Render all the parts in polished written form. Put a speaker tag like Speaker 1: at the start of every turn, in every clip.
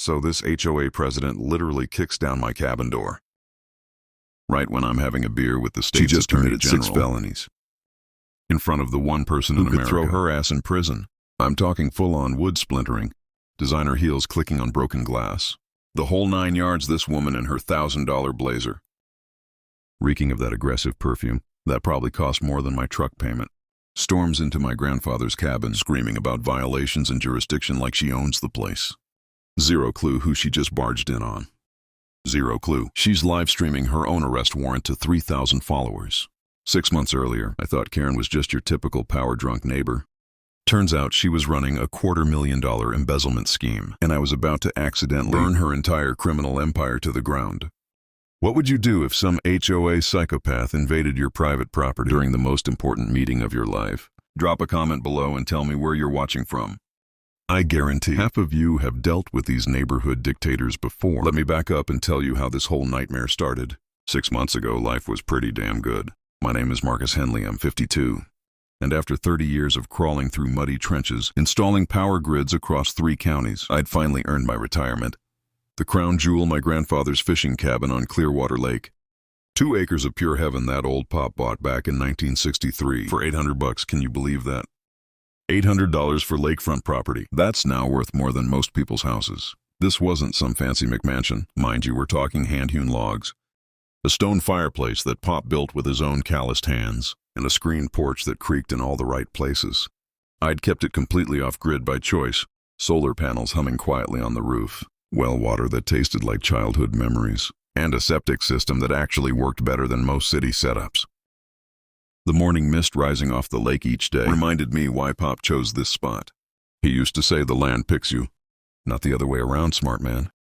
Speaker 1: So this HOA president literally kicks down my cabin door. Right when I'm having a beer with the state's attorney general. 6 felonies. In front of the one person in America who could throw her ass in prison. I'm talking full-on wood splintering, designer heels clicking on broken glass. The whole 9 yards, this woman in her $1,000 blazer. Reeking of that aggressive perfume, that probably cost more than my truck payment. Storms into my grandfather's cabin, screaming about violations and jurisdiction like she owns the place. Zero clue who she just barged in on. Zero clue. She's live-streaming her own arrest warrant to 3,000 followers. 6 months earlier, I thought Karen was just your typical power-drunk neighbor. Turns out she was running a $250,000 embezzlement scheme, and I was about to accidentally burn her entire criminal empire to the ground. What would you do if some HOA psychopath invaded your private property during the most important meeting of your life? Drop a comment below and tell me where you're watching from. I guarantee half of you have dealt with these neighborhood dictators before. Let me back up and tell you how this whole nightmare started. 6 months ago, life was pretty damn good. My name is Marcus Henley, I'm 52. And after 30 years of crawling through muddy trenches, installing power grids across 3 counties, I'd finally earned my retirement. The crown jewel, my grandfather's fishing cabin on Clearwater Lake. 2 acres of pure heaven that old pop bought back in 1963 for $800, can you believe that? $800 for lakefront property. That's now worth more than most people's houses. This wasn't some fancy McMansion. Mind you, we're talking hand-hewn logs. A stone fireplace that Pop built with his own calloused hands, and a screened porch that creaked in all the right places. I'd kept it completely off-grid by choice, solar panels humming quietly on the roof, well water that tasted like childhood memories, and a septic system that actually worked better than most city setups. The morning mist rising off the lake each day reminded me why Pop chose this spot. He used to say the land picks you, not the other way around, smart man.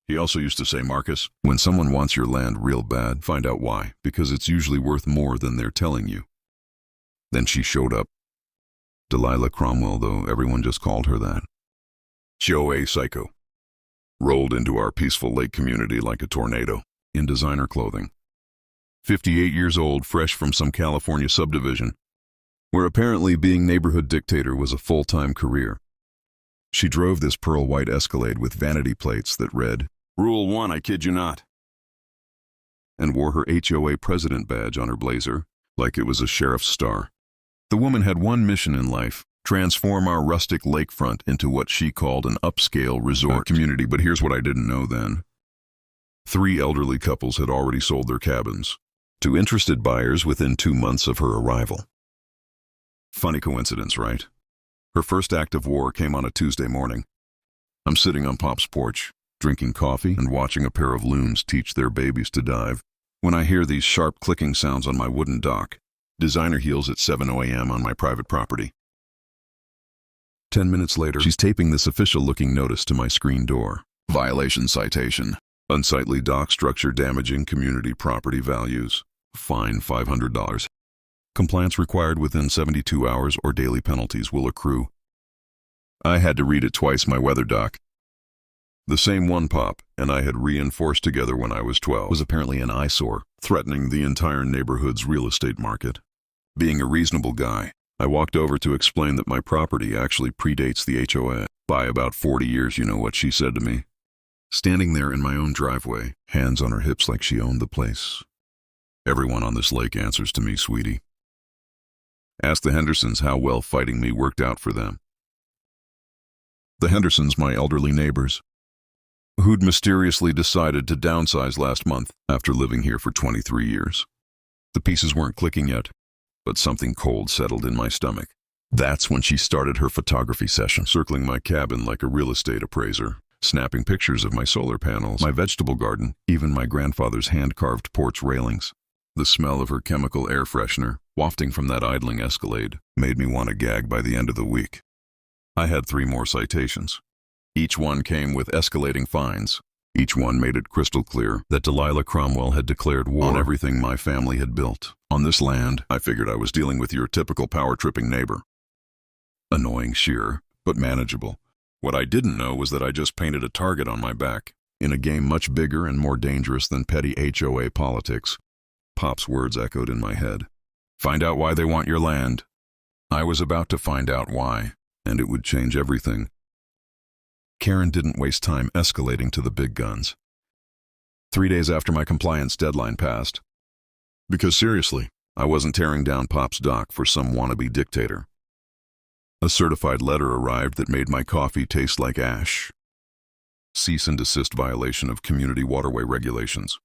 Speaker 1: He also used to say, Marcus, when someone wants your land real bad, find out why, because it's usually worth more than they're telling you. Then she showed up. Delilah Cromwell, though everyone just called her that. HOA psycho. Rolled into our peaceful lake community like a tornado, in designer clothing. 58 years old, fresh from some California subdivision, where apparently being neighborhood dictator was a full-time career. She drove this pearl-white Escalade with vanity plates that read, Rule 1, I kid you not, and wore her HOA president badge on her blazer like it was a sheriff's star. The woman had one mission in life, transform our rustic lakefront into what she called an upscale resort community. But here's what I didn't know then. 3 elderly couples had already sold their cabins to interested buyers within 2 months of her arrival. Funny coincidence, right? Her first act of war came on a Tuesday morning. I'm sitting on Pop's porch, drinking coffee and watching a pair of loons teach their babies to dive, when I hear these sharp clicking sounds on my wooden dock, designer heels at 7:00 a.m. on my private property. 10 minutes later, she's taping this official-looking notice to my screen door. Violation citation. Unsightly dock structure damaging community property values. Fine $500. Compliance required within 72 hours or daily penalties will accrue. I had to read it twice. My weather dock, the same one Pop and I had reinforced together when I was 12, was apparently an eyesore, threatening the entire neighborhood's real estate market. Being a reasonable guy, I walked over to explain that my property actually predates the HOA by about 40 years. You know what she said to me? Standing there in my own driveway, hands on her hips like she owned the place. Everyone on this lake answers to me, sweetie. Ask the Hendersons how well fighting me worked out for them. The Hendersons, my elderly neighbors, who'd mysteriously decided to downsize last month after living here for 23 years. The pieces weren't clicking yet, but something cold settled in my stomach. That's when she started her photography session, circling my cabin like a real estate appraiser, snapping pictures of my solar panels, my vegetable garden, even my grandfather's hand-carved porch railings. The smell of her chemical air freshener, wafting from that idling Escalade, made me want to gag by the end of the week. I had 3 more citations. Each one came with escalating fines. Each one made it crystal clear that Delilah Cromwell had declared war on everything my family had built. On this land, I figured I was dealing with your typical power-tripping neighbor. Annoying, sure, but manageable. What I didn't know was that I just painted a target on my back, in a game much bigger and more dangerous than petty HOA politics. Pop's words echoed in my head. Find out why they want your land. I was about to find out why, and it would change everything. Karen didn't waste time escalating to the big guns. 3 days after my compliance deadline passed. Because seriously, I wasn't tearing down Pop's dock for some wannabe dictator. A certified letter arrived that made my coffee taste like ash. Cease and desist violation of community waterway regulations.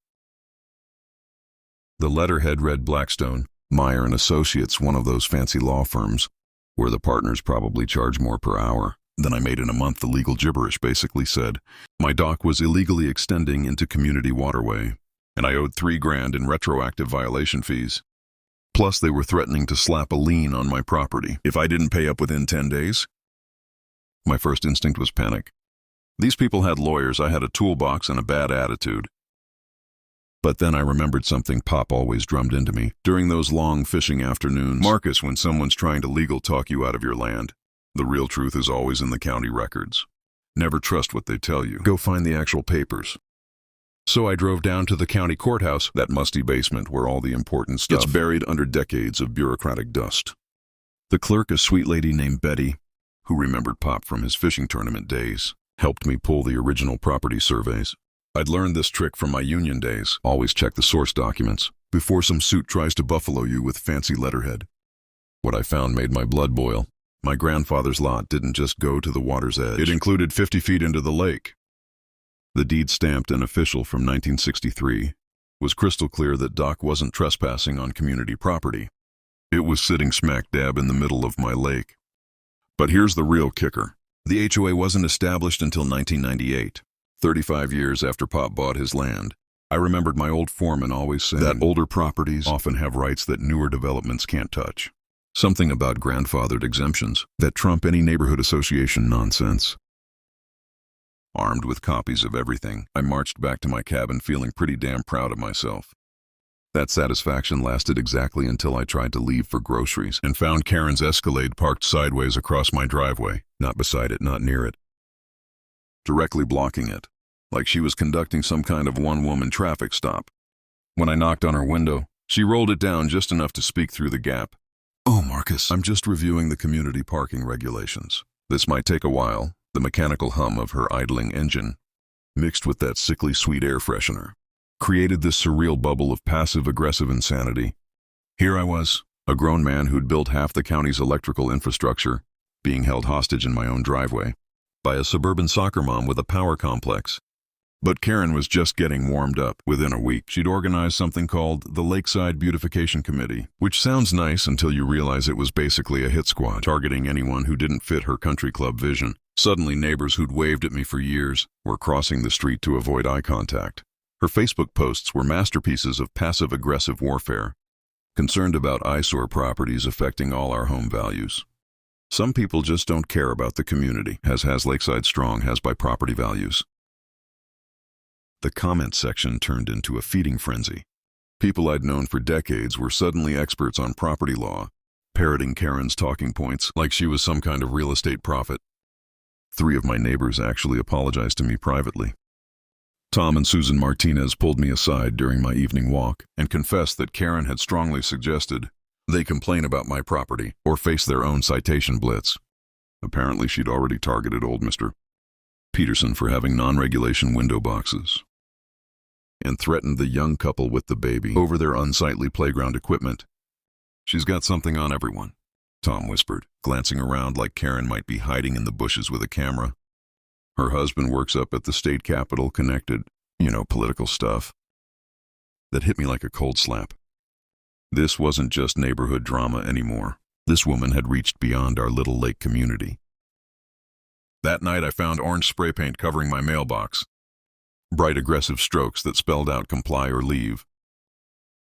Speaker 1: The letterhead read Blackstone, Meyer & Associates, one of those fancy law firms where the partners probably charge more per hour than I made in a month. The legal gibberish basically said my dock was illegally extending into community waterway, and I owed $3,000 in retroactive violation fees. Plus, they were threatening to slap a lien on my property if I didn't pay up within 10 days. My first instinct was panic. These people had lawyers, I had a toolbox and a bad attitude. But then I remembered something Pop always drummed into me during those long fishing afternoons. Marcus, when someone's trying to legal talk you out of your land, the real truth is always in the county records. Never trust what they tell you. Go find the actual papers. So I drove down to the county courthouse, that musty basement where all the important stuff gets buried under decades of bureaucratic dust. The clerk, a sweet lady named Betty, who remembered Pop from his fishing tournament days, helped me pull the original property surveys. I'd learned this trick from my union days. Always check the source documents before some suit tries to buffalo you with fancy letterhead. What I found made my blood boil. My grandfather's lot didn't just go to the water's edge. It included 50 feet into the lake. The deed, stamped and official from 1963, was crystal clear that Doc wasn't trespassing on community property. It was sitting smack dab in the middle of my lake. But here's the real kicker. The HOA wasn't established until 1998, 35 years after Pop bought his land. I remembered my old foreman always saying that older properties often have rights that newer developments can't touch. Something about grandfathered exemptions that trump any neighborhood association nonsense. Armed with copies of everything, I marched back to my cabin feeling pretty damn proud of myself. That satisfaction lasted exactly until I tried to leave for groceries and found Karen's Escalade parked sideways across my driveway, not beside it, not near it. Directly blocking it, like she was conducting some kind of one-woman traffic stop. When I knocked on her window, she rolled it down just enough to speak through the gap. "Oh, Marcus, I'm just reviewing the community parking regulations. This might take a while." The mechanical hum of her idling engine, mixed with that sickly sweet air freshener, created this surreal bubble of passive-aggressive insanity. Here I was, a grown man who'd built half the county's electrical infrastructure, being held hostage in my own driveway by a suburban soccer mom with a power complex. But Karen was just getting warmed up. Within a week, she'd organized something called the Lakeside Beautification Committee, which sounds nice until you realize it was basically a hit squad, targeting anyone who didn't fit her country club vision. Suddenly, neighbors who'd waved at me for years were crossing the street to avoid eye contact. Her Facebook posts were masterpieces of passive-aggressive warfare, concerned about eyesore properties affecting all our home values. Some people just don't care about the community, as has Lakeside Strong has by property values. The comment section turned into a feeding frenzy. People I'd known for decades were suddenly experts on property law, parroting Karen's talking points like she was some kind of real estate prophet. 3 of my neighbors actually apologized to me privately. Tom and Susan Martinez pulled me aside during my evening walk and confessed that Karen had strongly suggested they complain about my property or face their own citation blitz. Apparently she'd already targeted old Mr. Peterson for having non-regulation window boxes and threatened the young couple with the baby over their unsightly playground equipment. "She's got something on everyone," Tom whispered, glancing around like Karen might be hiding in the bushes with a camera. "Her husband works up at the state capitol, connected, political stuff." That hit me like a cold slap. This wasn't just neighborhood drama anymore. This woman had reached beyond our little lake community. That night I found orange spray paint covering my mailbox. Bright aggressive strokes that spelled out comply or leave.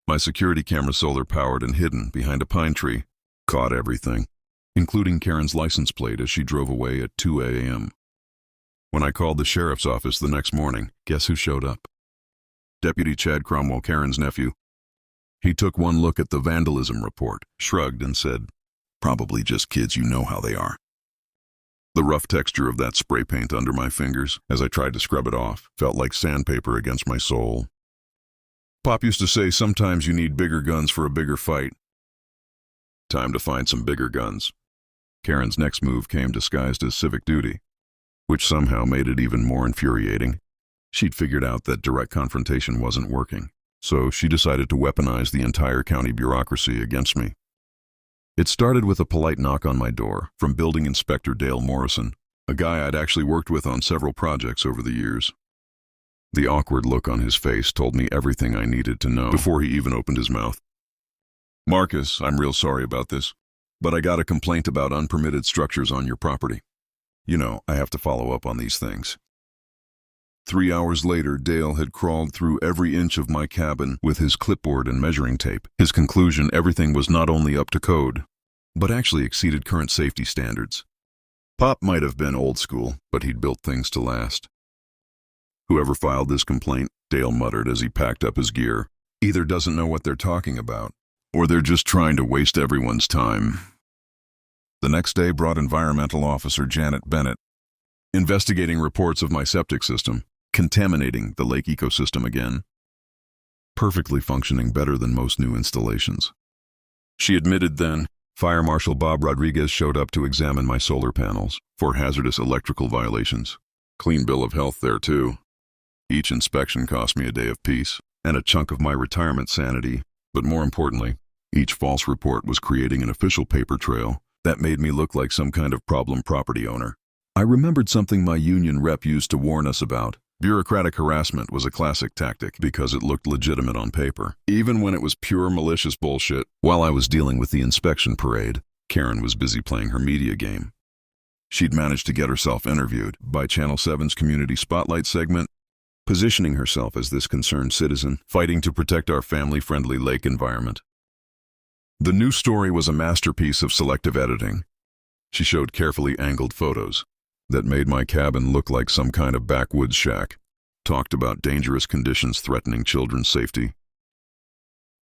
Speaker 1: My security camera, solar powered and hidden behind a pine tree, caught everything, including Karen's license plate as she drove away at 2 a.m. When I called the sheriff's office the next morning, guess who showed up? Deputy Chad Cromwell, Karen's nephew. He took one look at the vandalism report, shrugged and said, "Probably just kids, you know how they are." The rough texture of that spray paint under my fingers, as I tried to scrub it off, felt like sandpaper against my soul. Pop used to say sometimes you need bigger guns for a bigger fight. Time to find some bigger guns. Karen's next move came disguised as civic duty. which somehow made it even more infuriating. She'd figured out that direct confrontation wasn't working, so she decided to weaponize the entire county bureaucracy against me. It started with a polite knock on my door from Building Inspector Dale Morrison, a guy I'd actually worked with on several projects over the years. The awkward look on his face told me everything I needed to know before he even opened his mouth. "Marcus, I'm real sorry about this, but I got a complaint about unpermitted structures on your property. You know, I have to follow up on these things." 3 hours later, Dale had crawled through every inch of my cabin with his clipboard and measuring tape. His conclusion, everything was not only up to code, but actually exceeded current safety standards. Pop might have been old school, but he'd built things to last. "Whoever filed this complaint," Dale muttered as he packed up his gear, "either doesn't know what they're talking about, or they're just trying to waste everyone's time." The next day brought Environmental Officer Janet Bennett, investigating reports of my septic system, contaminating the lake ecosystem again. Perfectly functioning, better than most new installations. She admitted then. Fire Marshal Bob Rodriguez showed up to examine my solar panels for hazardous electrical violations. Clean bill of health there too. Each inspection cost me a day of peace and a chunk of my retirement sanity, but more importantly, each false report was creating an official paper trail that made me look like some kind of problem property owner. I remembered something my union rep used to warn us about. Bureaucratic harassment was a classic tactic because it looked legitimate on paper, even when it was pure malicious bullshit. While I was dealing with the inspection parade, Karen was busy playing her media game. She'd managed to get herself interviewed by Channel 7's Community Spotlight segment, positioning herself as this concerned citizen fighting to protect our family-friendly lake environment. The new story was a masterpiece of selective editing. She showed carefully angled photos that made my cabin look like some kind of backwoods shack, talked about dangerous conditions threatening children's safety,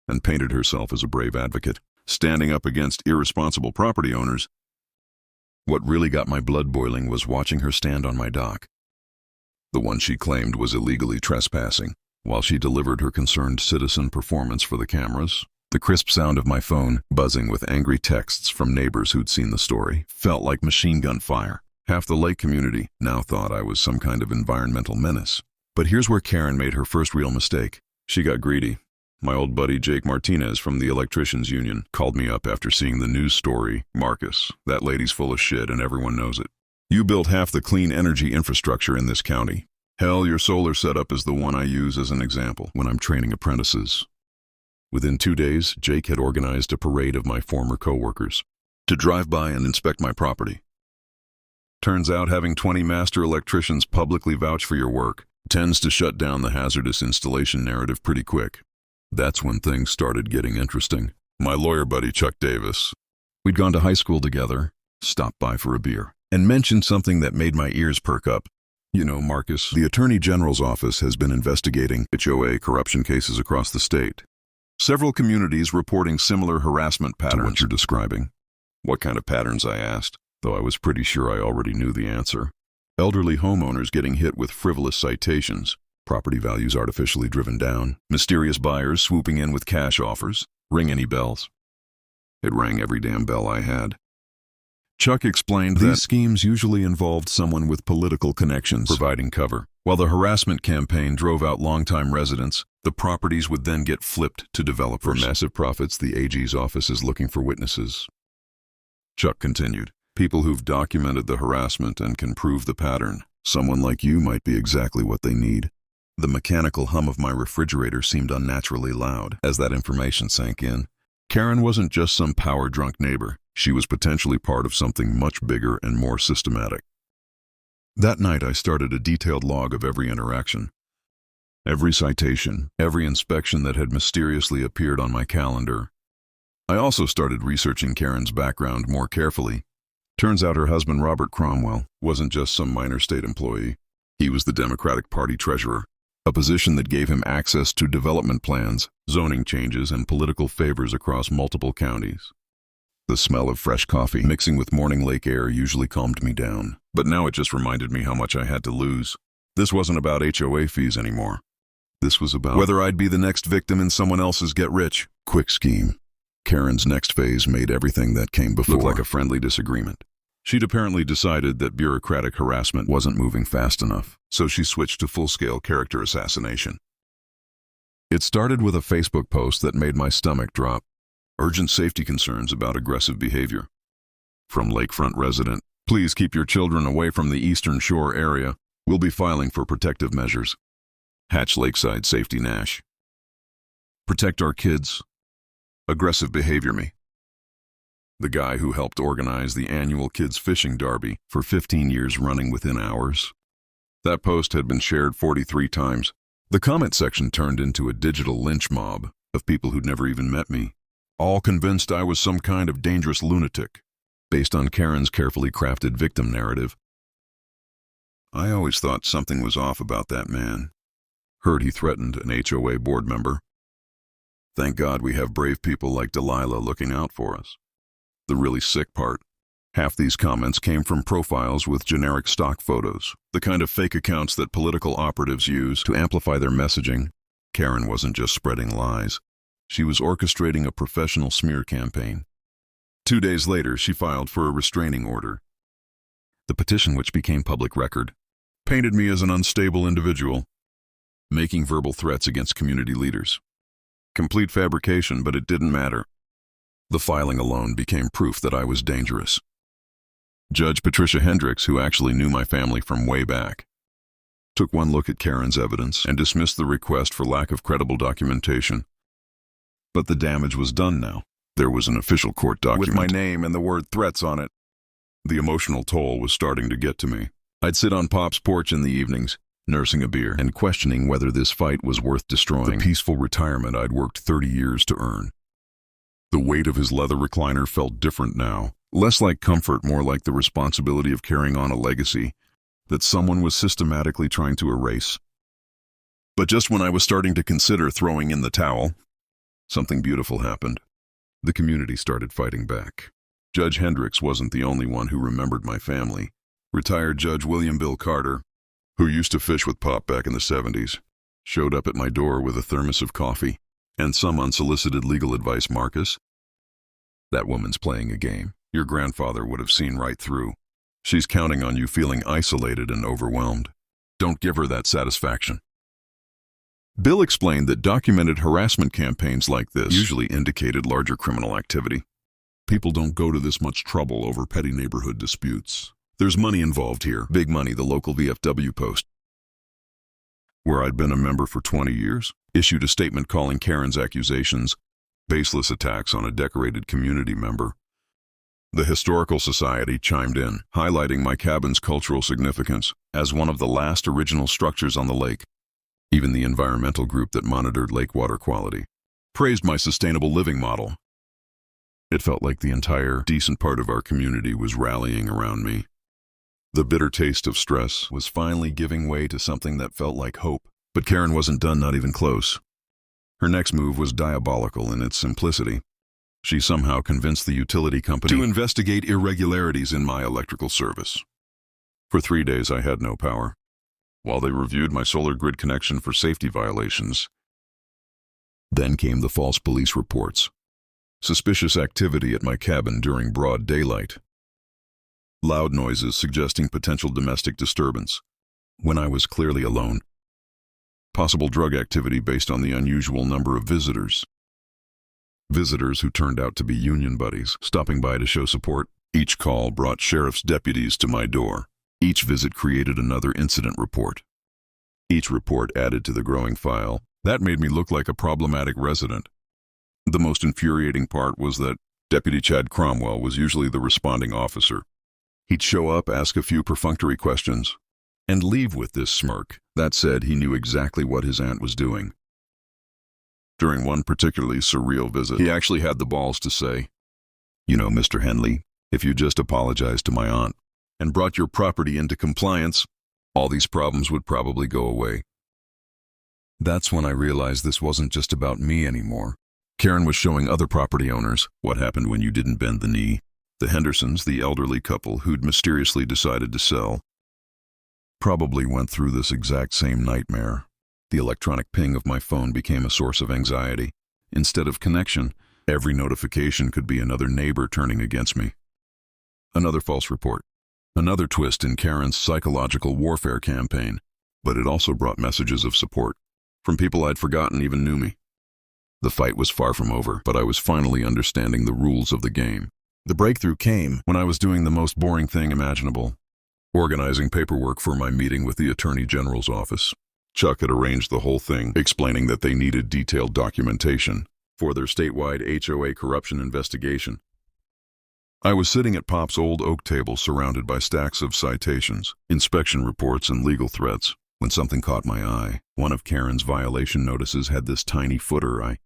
Speaker 1: and painted herself as a brave advocate, standing up against irresponsible property owners. What really got my blood boiling was watching her stand on my dock, the one she claimed was illegally trespassing, while she delivered her concerned citizen performance for the cameras. The crisp sound of my phone, buzzing with angry texts from neighbors who'd seen the story, felt like machine gun fire. Half the lake community now thought I was some kind of environmental menace. But here's where Karen made her first real mistake. She got greedy. My old buddy Jake Martinez from the Electricians Union called me up after seeing the news story. "Marcus, that lady's full of shit and everyone knows it. You built half the clean energy infrastructure in this county. Hell, your solar setup is the one I use as an example when I'm training apprentices." Within 2 days, Jake had organized a parade of my former coworkers to drive by and inspect my property. Turns out having 20 master electricians publicly vouch for your work tends to shut down the hazardous installation narrative pretty quick. That's when things started getting interesting. My lawyer buddy Chuck Davis, we'd gone to high school together, stopped by for a beer, and mentioned something that made my ears perk up. "You know, Marcus, the Attorney General's office has been investigating HOA corruption cases across the state. Several communities reporting similar harassment patterns to what you're describing." "What kind of patterns?" I asked, though I was pretty sure I already knew the answer. "Elderly homeowners getting hit with frivolous citations, property values artificially driven down, mysterious buyers swooping in with cash offers. Ring any bells?" It rang every damn bell I had. Chuck explained that these schemes usually involved someone with political connections providing cover. While the harassment campaign drove out longtime residents, the properties would then get flipped to developers. For massive profits, the AG's office is looking for witnesses. Chuck continued, "People who've documented the harassment and can prove the pattern. Someone like you might be exactly what they need." The mechanical hum of my refrigerator seemed unnaturally loud as that information sank in. Karen wasn't just some power-drunk neighbor. She was potentially part of something much bigger and more systematic. That night I started a detailed log of every interaction. Every citation, every inspection that had mysteriously appeared on my calendar. I also started researching Karen's background more carefully. Turns out her husband Robert Cromwell wasn't just some minor state employee. He was the Democratic Party treasurer, a position that gave him access to development plans, zoning changes, and political favors across multiple counties. The smell of fresh coffee mixing with morning lake air usually calmed me down, but now it just reminded me how much I had to lose. This wasn't about HOA fees anymore. This was about whether I'd be the next victim in someone else's get-rich-quick scheme. Karen's next phase made everything that came before look like a friendly disagreement. She'd apparently decided that bureaucratic harassment wasn't moving fast enough, so she switched to full-scale character assassination. It started with a Facebook post that made my stomach drop. Urgent safety concerns about aggressive behavior. From lakefront resident, please keep your children away from the Eastern Shore area. We'll be filing for protective measures. Hatch Lakeside Safety Nash. Protect our kids. Aggressive behavior me. The guy who helped organize the annual kids fishing derby for 15 years running within hours. That post had been shared 43 times. The comment section turned into a digital lynch mob of people who'd never even met me, all convinced I was some kind of dangerous lunatic, based on Karen's carefully crafted victim narrative. I always thought something was off about that man. Heard he threatened an HOA board member. Thank God we have brave people like Delilah looking out for us. The really sick part, half these comments came from profiles with generic stock photos, the kind of fake accounts that political operatives use to amplify their messaging. Karen wasn't just spreading lies. She was orchestrating a professional smear campaign. 2 days later, she filed for a restraining order. The petition, which became public record, painted me as an unstable individual, making verbal threats against community leaders. Complete fabrication, but it didn't matter. The filing alone became proof that I was dangerous. Judge Patricia Hendricks, who actually knew my family from way back, took one look at Karen's evidence and dismissed the request for lack of credible documentation. But the damage was done now. There was an official court document with my name and the word threats on it. The emotional toll was starting to get to me. I'd sit on Pop's porch in the evenings, nursing a beer and questioning whether this fight was worth destroying the peaceful retirement I'd worked 30 years to earn. The weight of his leather recliner felt different now, less like comfort, more like the responsibility of carrying on a legacy that someone was systematically trying to erase. But just when I was starting to consider throwing in the towel, something beautiful happened. The community started fighting back. Judge Hendricks wasn't the only one who remembered my family. Retired Judge William Bill Carter, who used to fish with Pop back in the 70s, showed up at my door with a thermos of coffee and some unsolicited legal advice. Marcus, that woman's playing a game. Your grandfather would have seen right through. She's counting on you feeling isolated and overwhelmed. Don't give her that satisfaction. Bill explained that documented harassment campaigns like this usually indicated larger criminal activity. People don't go to this much trouble over petty neighborhood disputes. There's money involved here. Big money, the local VFW Post, where I'd been a member for 20 years, issued a statement calling Karen's accusations baseless attacks on a decorated community member. The Historical Society chimed in, highlighting my cabin's cultural significance as one of the last original structures on the lake. Even the environmental group that monitored lake water quality praised my sustainable living model. It felt like the entire decent part of our community was rallying around me. The bitter taste of stress was finally giving way to something that felt like hope. But Karen wasn't done, not even close. Her next move was diabolical in its simplicity. She somehow convinced the utility company to investigate irregularities in my electrical service. For 3 days I had no power, while they reviewed my solar grid connection for safety violations. Then came the false police reports. Suspicious activity at my cabin during broad daylight. Loud noises suggesting potential domestic disturbance when I was clearly alone. Possible drug activity based on the unusual number of visitors. Visitors who turned out to be union buddies, stopping by to show support. Each call brought sheriff's deputies to my door. Each visit created another incident report. Each report added to the growing file. That made me look like a problematic resident. The most infuriating part was that Deputy Chad Cromwell was usually the responding officer. He'd show up, ask a few perfunctory questions, and leave with this smirk that said he knew exactly what his aunt was doing. During one particularly surreal visit, he actually had the balls to say, "You know, Mr. Henley, if you just apologized to my aunt and brought your property into compliance, all these problems would probably go away." That's when I realized this wasn't just about me anymore. Karen was showing other property owners what happened when you didn't bend the knee. The Hendersons, the elderly couple who'd mysteriously decided to sell, probably went through this exact same nightmare. The electronic ping of my phone became a source of anxiety. Instead of connection, every notification could be another neighbor turning against me. Another false report. Another twist in Karen's psychological warfare campaign, but it also brought messages of support from people I'd forgotten even knew me. The fight was far from over, but I was finally understanding the rules of the game. The breakthrough came when I was doing the most boring thing imaginable, organizing paperwork for my meeting with the Attorney General's office. Chuck had arranged the whole thing, explaining that they needed detailed documentation for their statewide HOA corruption investigation. I was sitting at Pop's old oak table surrounded by stacks of citations, inspection reports, and legal threats, when something caught my eye. One of Karen's violation notices had this tiny footer. I